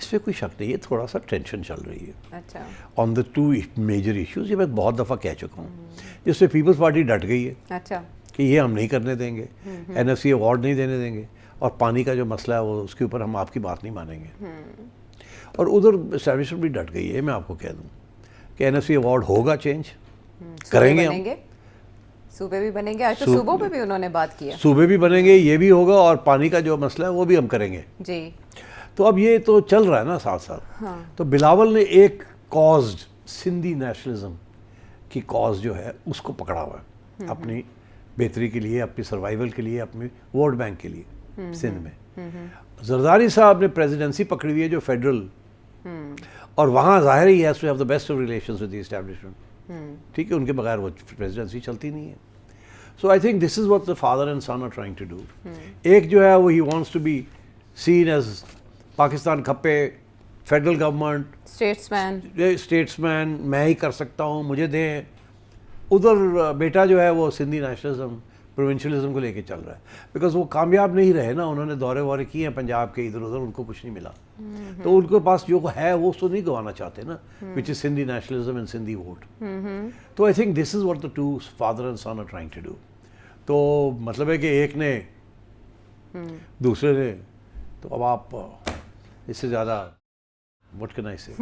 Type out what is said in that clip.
اس پہ کوئی شک نہیں ہے, تھوڑا سا ٹینشن چل رہی ہے اچھا آن دا 2 میجر ایشوز. یہ میں بہت دفعہ کہہ چکا ہوں, جس پہ پیپلز پارٹی ڈٹ گئی ہے اچھا کہ یہ ہم نہیں کرنے دیں گے, این ایف سی ایوارڈ نہیں دینے دیں گے, اور پانی کا جو مسئلہ ہے وہ اس کے اوپر ہم آپ کی بات نہیں مانیں گے. اور ادھر اسٹیبلشمنٹ بھی ڈٹ گئی ہے. میں آپ کو کہہ دوں کہ این ایف سی ایوارڈ ہوگا چینج, کریں گے ہم, صوبے بھی بنیں گے. آج تو صوبوں پہ بھی انہوں نے بات کی ہے. صوبے بھی بنیں گے, یہ بھی ہوگا, اور پانی کا جو مسئلہ ہے وہ بھی ہم کریں گے. جی تو اب یہ تو چل رہا ہے نا ساتھ ساتھ. تو بلاول نے ایک کازڈ سندھی نیشنلزم کی کاز جو ہے اس کو پکڑا ہوا ہے اپنی بہتری کے لیے, اپنی سروائیول کے لیے, اپنی ووٹ بینک کے لیے سندھ میں. زرداری صاحب نے پریزیڈنسی پکڑی ہوئی ہے جو فیڈرل, اور وہاں ظاہر ہی has to have the best of relations with the establishment. ٹھیک ہے, ان کے بغیر وہ پریزیڈنسی چلتی نہیں ہے. So I think this is what the father and son are trying to do. ایک جو ہے وہ ہی wants to be seen as Pakistan کھپے, فیڈرل گورنمنٹ, اسٹیٹس مین, میں ہی کر سکتا ہوں, مجھے دیں. ادھر بیٹا جو ہے وہ سندھی نیشنلزم, پروونشلزم کو لے کے چل رہا ہے, بیکاز وہ کامیاب نہیں رہے نا. انہوں نے دورے وورے کیے ہیں پنجاب کے ادھر ادھر, ان کو کچھ نہیں ملا. تو ان کے پاس جو ہے وہ اس کو نہیں گوانا چاہتے نا, which is Sindhi nationalism and Sindhi vote. تو I think this is what the two father and son are trying to do. تو مطلب ہے کہ ایک نے دوسرے نے, تو اب آپ اس سے زیادہ what can I say?